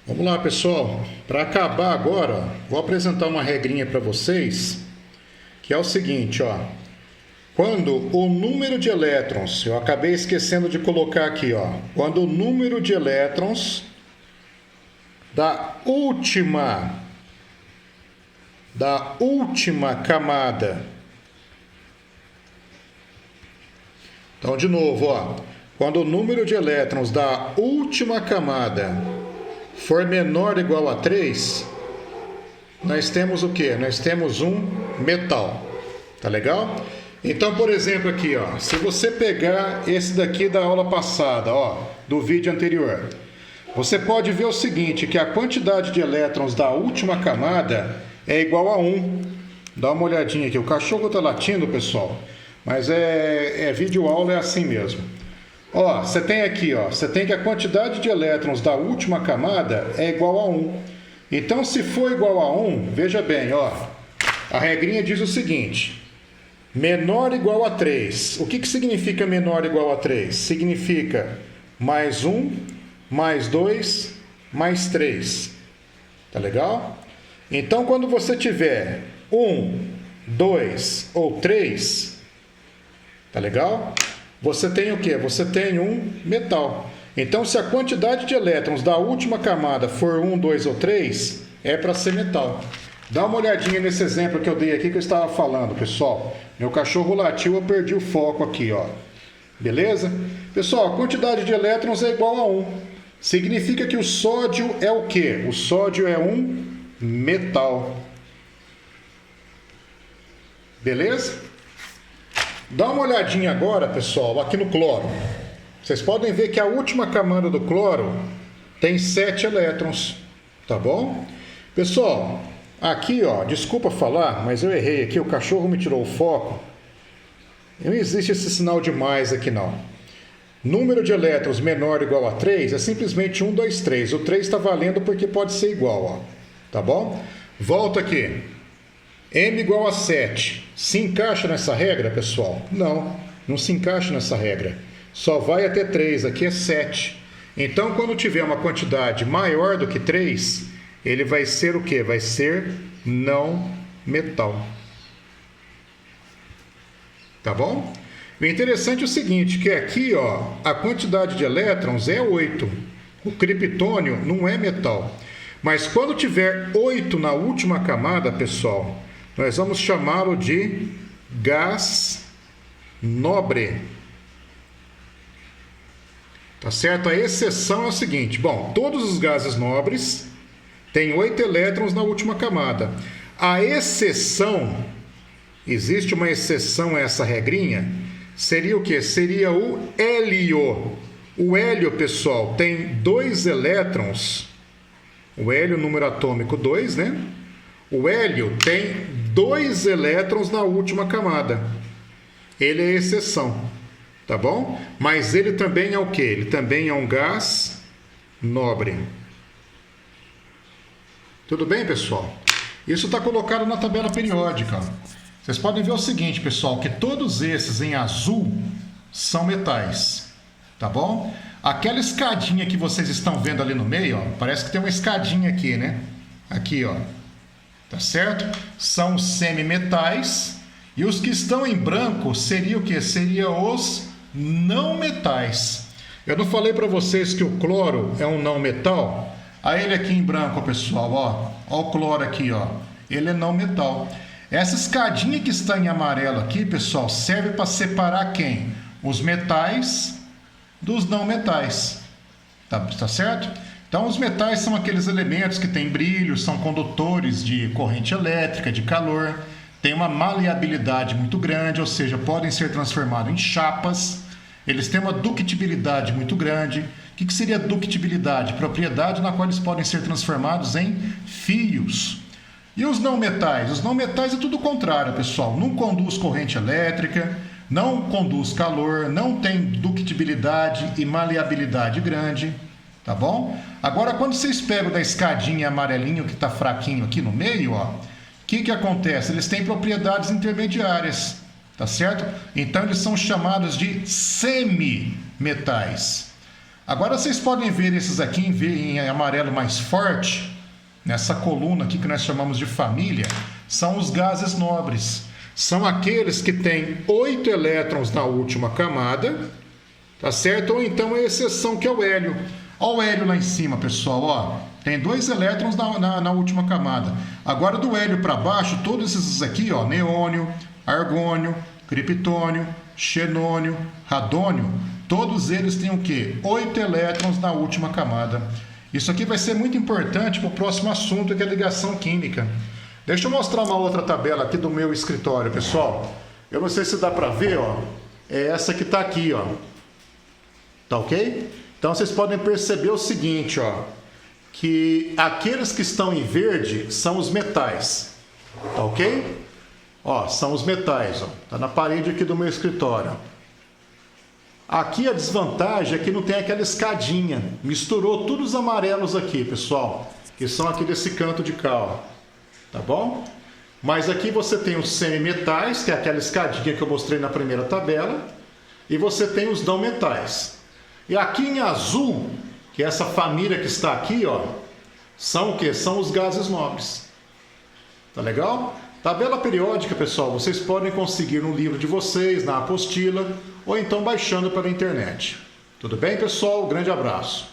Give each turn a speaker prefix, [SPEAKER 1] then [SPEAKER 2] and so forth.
[SPEAKER 1] Vamos lá, pessoal. Para acabar agora, vou apresentar uma regrinha para vocês, que é o seguinte, ó. Quando o número de elétrons, eu acabei esquecendo de colocar aqui, ó. Quando o número de elétrons da última camada. Então, de novo, ó. Quando o número de elétrons da última camada for menor ou igual a 3, nós temos o quê? Nós temos um metal. Tá legal? Então, por exemplo, aqui, ó, se você pegar esse daqui da aula passada, ó, do vídeo anterior, você pode ver o seguinte, que a quantidade de elétrons da última camada é igual a 1. Dá uma olhadinha aqui. O cachorro tá latindo, pessoal, mas vídeo aula é assim mesmo. Ó, você tem aqui, ó, você tem que a quantidade de elétrons da última camada é igual a 1. Então, se for igual a 1, veja bem, ó, a regrinha diz o seguinte: menor ou igual a 3. O que significa menor ou igual a 3? Significa mais 1, mais 2, mais 3. Tá legal? Então, quando você tiver 1, 2 ou 3, tá legal? Você tem o quê? Você tem um metal. Então, se a quantidade de elétrons da última camada for 1, 2 ou 3, é para ser metal. Dá uma olhadinha nesse exemplo que eu dei aqui que eu estava falando, pessoal. Meu cachorro latiu, eu perdi o foco aqui, ó. Beleza? Pessoal, a quantidade de elétrons é igual a 1. Significa que o sódio é o quê? O sódio é um metal. Beleza? Dá uma olhadinha agora, pessoal, aqui no cloro. Vocês podem ver que a última camada do cloro tem 7 elétrons, tá bom? Pessoal, aqui, ó, desculpa falar, mas eu errei aqui, o cachorro me tirou o foco. Não existe esse sinal de mais aqui, não. Número de elétrons menor ou igual a 3 é simplesmente 1, 2, 3. O 3 está valendo porque pode ser igual, ó. Tá bom? Volta aqui. M igual a 7. Se encaixa nessa regra, pessoal? Não, não se encaixa nessa regra. Só vai até 3, aqui é 7. Então, quando tiver uma quantidade maior do que 3, ele vai ser o quê? Vai ser não metal. Tá bom? O interessante é o seguinte, que aqui, ó, a quantidade de elétrons é 8. O criptônio não é metal. Mas quando tiver 8 na última camada, pessoal, nós vamos chamá-lo de gás nobre. Tá certo? A exceção é o seguinte, bom, todos os gases nobres têm 8 elétrons na última camada. A exceção, existe uma exceção a essa regrinha, seria o quê? Seria o hélio. O hélio, pessoal, tem 2 elétrons. O hélio, número atômico 2, né? O hélio tem 2 elétrons na última camada. Ele é exceção, tá bom? Mas ele também é o quê? Ele também é um gás nobre. Tudo bem, pessoal? Isso está colocado na tabela periódica. Vocês podem ver o seguinte, pessoal, que todos esses em azul são metais, tá bom? Aquela escadinha que vocês estão vendo ali no meio, ó, parece que tem uma escadinha aqui, né? Aqui, ó. Tá certo? São os semimetais. E os que estão em branco seria o quê? Seria os não metais. Eu não falei para vocês que o cloro é um não metal? Aí ele aqui em branco, pessoal, ó. Ó o cloro aqui, ó. Ele é não metal. Essa escadinha que está em amarelo aqui, pessoal, serve para separar quem? Os metais dos não metais. Tá certo? Então, os metais são aqueles elementos que têm brilho, são condutores de corrente elétrica, de calor, têm uma maleabilidade muito grande, ou seja, podem ser transformados em chapas, eles têm uma ductibilidade muito grande. O que seria ductibilidade? Propriedade na qual eles podem ser transformados em fios. E os não metais? Os não metais é tudo o contrário, pessoal. Não conduz corrente elétrica, não conduz calor, não tem ductibilidade e maleabilidade grande. Tá bom? Agora, quando vocês pegam da escadinha amarelinho que está fraquinho aqui no meio, ó, o que acontece? Eles têm propriedades intermediárias, tá certo? Então, eles são chamados de semimetais. Agora vocês podem ver esses aqui em amarelo mais forte, nessa coluna aqui que nós chamamos de família, são os gases nobres. São aqueles que têm 8 elétrons na última camada, tá certo? Ou então a exceção que é o hélio. Olha o hélio lá em cima, pessoal, ó. Tem 2 elétrons na última camada. Agora do hélio para baixo, todos esses aqui, ó, neônio, argônio, criptônio, xenônio, radônio, todos eles têm o quê? 8 elétrons na última camada. Isso aqui vai ser muito importante para o próximo assunto, que é a ligação química. Deixa eu mostrar uma outra tabela aqui do meu escritório, pessoal. Eu não sei se dá para ver, ó. É essa que está aqui, ó. Tá ok? Então vocês podem perceber o seguinte, ó, que aqueles que estão em verde são os metais, tá ok? Ó, são os metais, ó, tá na parede aqui do meu escritório. Aqui a desvantagem é que não tem aquela escadinha, misturou todos os amarelos aqui, pessoal, que são aqui desse canto de cá, ó, tá bom? Mas aqui você tem os semimetais, que é aquela escadinha que eu mostrei na primeira tabela, e você tem os não metais. E aqui em azul, que é essa família que está aqui, ó, são o que? São os gases nobres. Tá legal? Tabela periódica, pessoal, vocês podem conseguir no livro de vocês, na apostila, ou então baixando pela internet. Tudo bem, pessoal? Grande abraço.